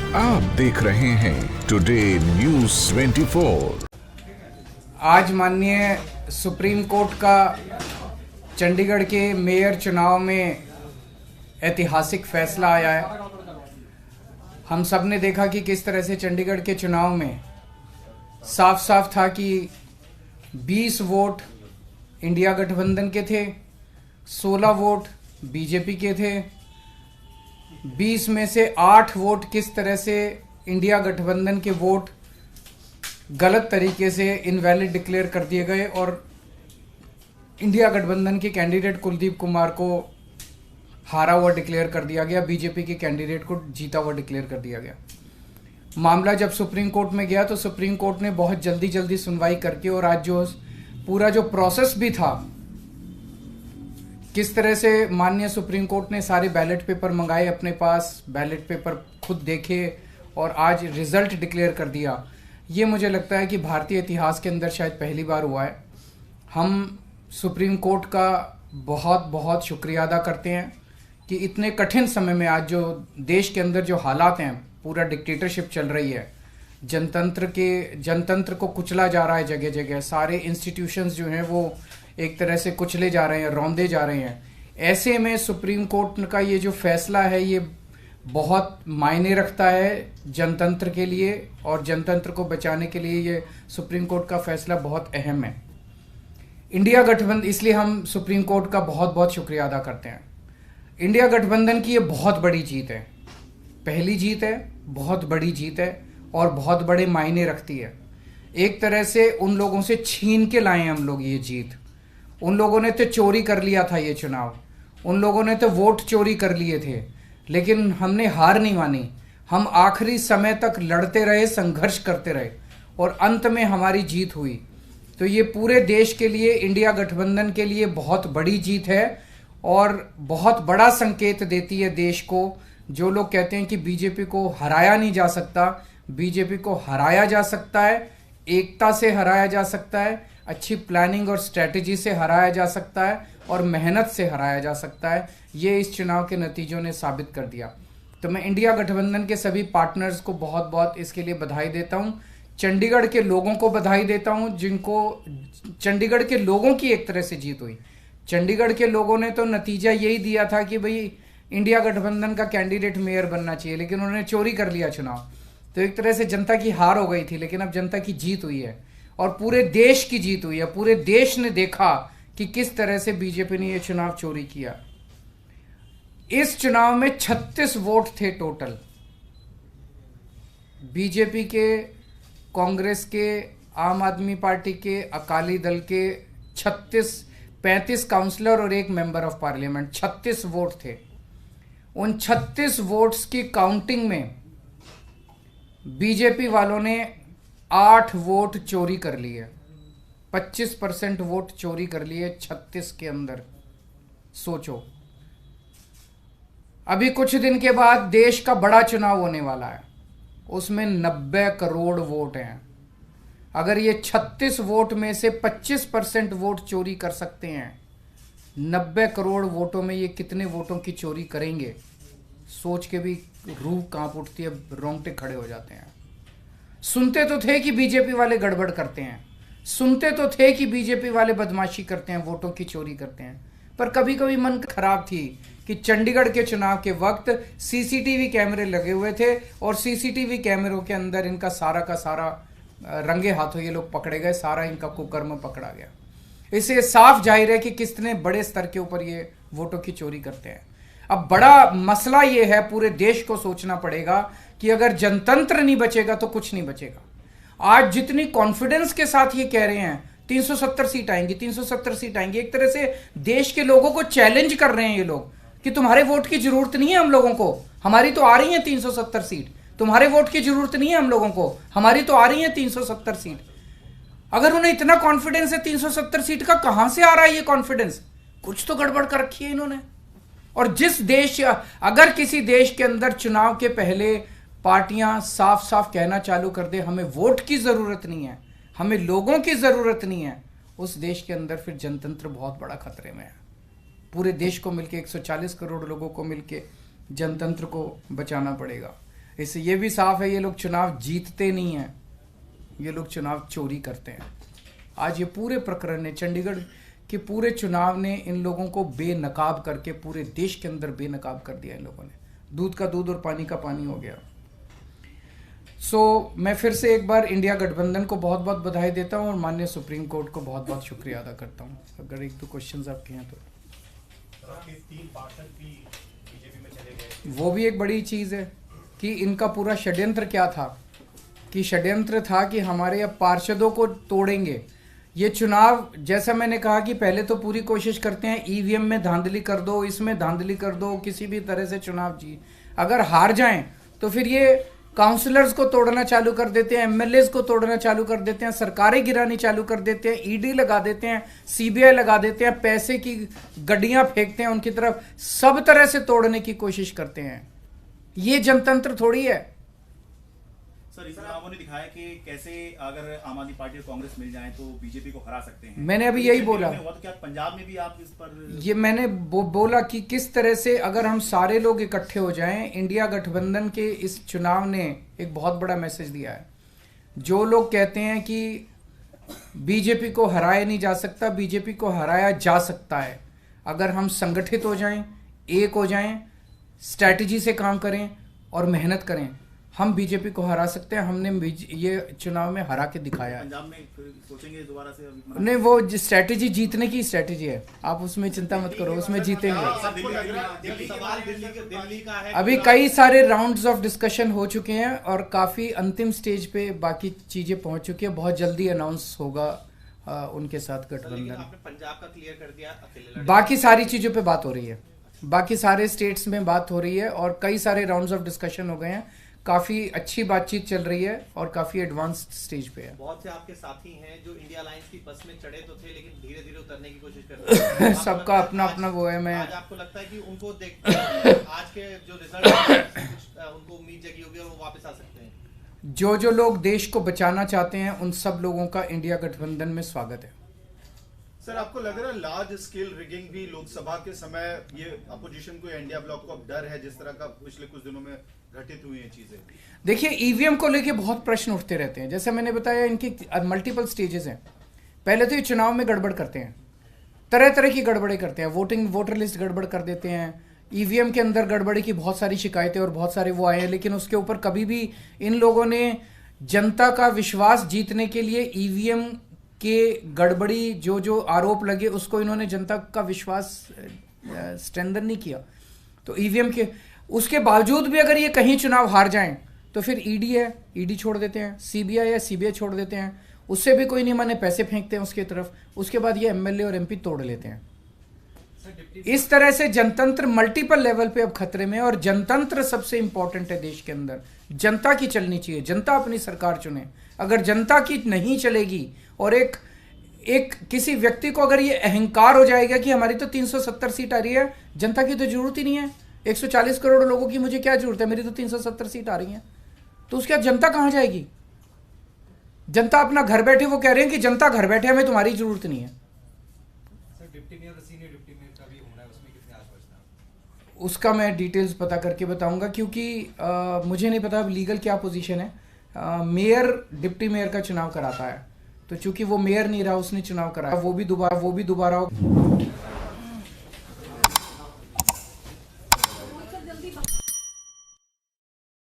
आप देख रहे हैं टुडे न्यूज़ 24। आज माननीय सुप्रीम कोर्ट का चंडीगढ़ के मेयर चुनाव में ऐतिहासिक फैसला आया है। हम सब ने देखा कि किस तरह से चंडीगढ़ के चुनाव में साफ साफ था कि 20 वोट इंडिया गठबंधन के थे, 16 वोट बीजेपी के थे। 20 में से 8 वोट किस तरह से इंडिया गठबंधन के वोट गलत तरीके से इनवैलिड डिक्लेयर कर दिए गए और इंडिया गठबंधन के कैंडिडेट कुलदीप कुमार को हारा हुआ डिक्लेयर कर दिया गया, बीजेपी के कैंडिडेट को जीता हुआ डिक्लेयर कर दिया गया। मामला जब सुप्रीम कोर्ट में गया तो सुप्रीम कोर्ट ने बहुत जल्दी सुनवाई करके और आज जो पूरा जो प्रोसेस भी था, किस तरह से माननीय सुप्रीम कोर्ट ने सारे बैलेट पेपर मंगाए अपने पास, बैलेट पेपर खुद देखे और आज रिजल्ट डिक्लेयर कर दिया। ये मुझे लगता है कि भारतीय इतिहास के अंदर शायद पहली बार हुआ है। हम सुप्रीम कोर्ट का बहुत बहुत शुक्रिया अदा करते हैं कि इतने कठिन समय में आज जो देश के अंदर जो हालात हैं, पूरा डिक्टेटरशिप चल रही है, जनतंत्र को कुचला जा रहा है जगह जगह, सारे इंस्टीट्यूशंस जो हैं वो एक तरह से कुचले जा रहे हैं, रौंदे जा रहे हैं। ऐसे में सुप्रीम कोर्ट का ये जो फैसला है ये बहुत मायने रखता है जनतंत्र के लिए और जनतंत्र को बचाने के लिए ये सुप्रीम कोर्ट का फैसला बहुत अहम है। इंडिया गठबंधन, इसलिए हम सुप्रीम कोर्ट का बहुत बहुत शुक्रिया अदा करते हैं। इंडिया गठबंधन की ये बहुत बड़ी जीत है, पहली जीत है, बहुत बड़ी जीत है और बहुत बड़े मायने रखती है। एक तरह से उन लोगों से छीन के लाए हम लोग ये जीत। उन लोगों ने तो चोरी कर लिया था ये चुनाव, उन लोगों ने तो वोट चोरी कर लिए थे, लेकिन हमने हार नहीं मानी। हम आखिरी समय तक लड़ते रहे, संघर्ष करते रहे और अंत में हमारी जीत हुई। तो ये पूरे देश के लिए, इंडिया गठबंधन के लिए बहुत बड़ी जीत है और बहुत बड़ा संकेत देती है देश को। जो लोग कहते हैं कि बीजेपी को हराया नहीं जा सकता, बीजेपी को हराया जा सकता है, एकता से हराया जा सकता है, अच्छी प्लानिंग और स्ट्रेटेजी से हराया जा सकता है और मेहनत से हराया जा सकता है। ये इस चुनाव के नतीजों ने साबित कर दिया। तो मैं इंडिया गठबंधन के सभी पार्टनर्स को बहुत बहुत इसके लिए बधाई देता हूँ। चंडीगढ़ के लोगों को बधाई देता हूँ, जिनको चंडीगढ़ के लोगों की एक तरह से जीत हुई। चंडीगढ़ के लोगों ने तो नतीजा यही दिया था कि भाई इंडिया गठबंधन का कैंडिडेट मेयर बनना चाहिए, लेकिन उन्होंने चोरी कर लिया चुनाव। तो एक तरह से जनता की हार हो गई थी, लेकिन अब जनता की जीत हुई है और पूरे देश की जीत हुई है। पूरे देश ने देखा कि किस तरह से बीजेपी ने यह चुनाव चोरी किया। इस चुनाव में 36 वोट थे टोटल, बीजेपी के, कांग्रेस के, आम आदमी पार्टी के, अकाली दल के 35 काउंसलर और 1 मेंबर ऑफ पार्लियामेंट, 36 वोट थे। उन 36 वोट्स की काउंटिंग में बीजेपी वालों ने 8 वोट चोरी कर लिए, 25% वोट चोरी कर लिए 36 के अंदर। सोचो, अभी कुछ दिन के बाद देश का बड़ा चुनाव होने वाला है, उसमें 90 करोड़ वोट हैं। अगर ये 36 वोट में से 25% वोट चोरी कर सकते हैं, 90 करोड़ वोटों में ये कितने वोटों की चोरी करेंगे, सोच के भी रूह कांप उठती है, रोंगटे खड़े हो जाते हैं। सुनते तो थे कि बीजेपी वाले गड़बड़ करते हैं, सुनते तो थे कि बीजेपी वाले बदमाशी करते हैं, वोटों की चोरी करते हैं, पर कभी कभी मन खराब थी कि चंडीगढ़ के चुनाव के वक्त सीसीटीवी कैमरे लगे हुए थे और सीसीटीवी कैमरों के अंदर इनका सारा का सारा रंगे हाथों ये लोग पकड़े गए, सारा इनका कुकर्म पकड़ा गया। इससे साफ जाहिर है कि कितने बड़े स्तर के ऊपर ये वोटों की चोरी करते हैं। अब बड़ा मसला ये है, पूरे देश को सोचना पड़ेगा कि अगर जनतंत्र नहीं बचेगा तो कुछ नहीं बचेगा। आज जितनी कॉन्फिडेंस के साथ ये कह रहे हैं 370 सीट आएंगी, 370 सीट आएंगी, एक तरह से देश के लोगों को चैलेंज कर रहे हैं ये लोग कि तुम्हारे वोट की जरूरत नहीं है हम लोगों को, हमारी तो आ रही है 370 सीट। तुम्हारे वोट की जरूरत नहीं है हम लोगों को, हमारी तो आ रही है 370 सीट। अगर उन्हें इतना कॉन्फिडेंस है 370 सीट का, कहां से आ रहा है ये कॉन्फिडेंस? कुछ तो गड़बड़ कर रखी है इन्होंने। और जिस देश, अगर किसी देश के अंदर चुनाव के पहले पार्टियां साफ साफ कहना चालू कर दे हमें वोट की जरूरत नहीं है, हमें लोगों की जरूरत नहीं है, उस देश के अंदर फिर जनतंत्र बहुत बड़ा खतरे में है। पूरे देश को मिलके 140 करोड़ लोगों को मिलके जनतंत्र को बचाना पड़ेगा। इससे ये भी साफ है ये लोग चुनाव जीतते नहीं हैं, ये लोग चुनाव चोरी करते हैं। आज ये पूरे प्रकरण ने, चंडीगढ़ के पूरे चुनाव ने इन लोगों को बेनकाब करके पूरे देश के अंदर बेनकाब कर दिया इन लोगों ने। दूध का दूध और पानी का पानी हो गया। मैं फिर से एक बार इंडिया गठबंधन को बहुत बहुत बधाई देता हूं और माननीय सुप्रीम कोर्ट को बहुत बहुत शुक्रिया अदा करता हूं। अगर एक दो क्वेश्चंस आपके हैं तो। 3 पार्षद भी बीजेपी में चले गए, वो भी एक बड़ी चीज़ है कि इनका पूरा षड्यंत्र क्या था, कि षड्यंत्र था कि हमारे अब पार्षदों को तोड़ेंगे। ये चुनाव, जैसा मैंने कहा कि पहले तो पूरी कोशिश करते हैं ईवीएम में धांधली कर दो, इसमें धांधली कर दो, किसी भी तरह से चुनाव जी, अगर हार जाएं तो फिर ये काउंसलर्स को तोड़ना चालू कर देते हैं, एमएलएस को तोड़ना चालू कर देते हैं, सरकारें गिरानी चालू कर देते हैं, ईडी लगा देते हैं, सीबीआई लगा देते हैं, पैसे की गड्डियां फेंकते हैं उनकी तरफ, सब तरह से तोड़ने की कोशिश करते हैं। ये जनतंत्र थोड़ी है। सर, इस चुनावों ने दिखाया कि कैसे अगर आम आदमी पार्टी और कांग्रेस मिल जाए तो बीजेपी को हरा सकते हैं। मैंने अभी यही बोला। हुआ तो क्या पंजाब में भी आप इस पर? ये मैंने बोला कि किस तरह से अगर हम सारे लोग इकट्ठे हो जाएं, इंडिया गठबंधन के इस चुनाव ने एक बहुत बड़ा मैसेज दिया है। जो लोग कहते हैं कि बीजेपी को हराया नहीं जा सकता, बीजेपी को हराया जा सकता है अगर हम संगठित हो जाएं, एक हो जाएं, स्ट्रैटेजी से काम करें और मेहनत करें, हम बीजेपी को हरा सकते हैं। हमने ये चुनाव में हरा के दिखाया है। पंजाब में सोचेंगे दोबारा से? अभी नहीं, वो स्ट्रैटेजी जीतने की स्ट्रैटेजी है, आप उसमें चिंता मत करो, उसमें जीतेंगे। दिल्ली का है, अभी कई सारे राउंड्स ऑफ डिस्कशन हो चुके हैं और काफी अंतिम स्टेज पे बाकी चीजें पहुंच चुकी है। बहुत जल्दी अनाउंस होगा उनके साथ गठबंधन। आपने पंजाब का क्लियर कर दिया, अकेले बाकी सारी चीजों पे बात हो रही है, बाकी सारे स्टेट्स में बात हो रही है और कई सारे राउंड्स ऑफ डिस्कशन हो गए हैं। काफी अच्छी बातचीत चल रही है और काफी एडवांस्ड स्टेज पे है। बहुत से आपके साथी हैं जो इंडिया अलायंस की बस में चढ़े तो थे लेकिन धीरे धीरे उतरने की कोशिश कर रहे हैं। सबका अपना अपना वो है। मैं आज आपको लगता है कि उनको देख आज के जो रिजल्ट उनको उम्मीद जगी होगी और वो वापस आ सकते हैं? जो लोग देश को बचाना चाहते हैं उन सब लोगों का इंडिया गठबंधन में स्वागत है। सर, आपको लग रहा है लार्ज स्केल रिगिंग भी लोकसभा के समय ये अपोजिशन को, इंडिया ब्लॉक को अब डर है, जिस तरह का पिछले कुछ दिनों में घटित हुई हैं चीजें? देखिए, ईवीएम को लेके बहुत प्रश्न उठते रहते हैं। जैसे मैंने बताया, इनकी मल्टीपल स्टेजेस हैं। पहले तो ये चुनाव में गड़बड़ करते हैं, तरह तरह की गड़बड़े करते हैं, वोटर लिस्ट गड़बड़ कर देते हैं, ईवीएम के अंदर गड़बड़ी की बहुत सारी शिकायतें और बहुत सारे वो आए हैं, लेकिन उसके ऊपर कभी भी इन लोगों ने जनता का विश्वास जीतने के लिए ईवीएम के गड़बड़ी जो आरोप लगे उसको इन्होंने जनता का विश्वास स्ट्रेंथन नहीं किया। तो ईवीएम के उसके बावजूद भी अगर ये कहीं चुनाव हार जाएं तो फिर ईडी है, ईडी छोड़ देते हैं, सीबीआई है, सीबीआई छोड़ देते हैं, उससे भी कोई नहीं माने, पैसे फेंकते हैं उसकी तरफ, उसके बाद ये एमएलए और एमपी तोड़ लेते हैं। इस तरह से जनतंत्र मल्टीपल लेवल पे अब खतरे में है और जनतंत्र सबसे इंपॉर्टेंट है देश के अंदर। जनता की चलनी चाहिए, जनता अपनी सरकार चुने। अगर जनता की नहीं चलेगी और एक किसी व्यक्ति को अगर ये अहंकार हो जाएगा कि हमारी तो 370 सीट आ रही है, जनता की तो जरूरत ही नहीं है, 140 करोड़ लोगों की मुझे क्या जरूरत है, मेरी तो 370 सीट आ रही है, तो उसके बाद जनता कहां जाएगी? जनता अपना घर बैठे, वो कह रहे हैं कि जनता घर बैठे, हमें तुम्हारी जरूरत नहीं है। उसका मैं डिटेल्स पता करके बताऊंगा, क्योंकि मुझे नहीं पता अब लीगल क्या पोजीशन है। मेयर डिप्टी मेयर का चुनाव कराता है, तो चूंकि वो मेयर नहीं रहा, उसने चुनाव कराया, वो भी दोबारा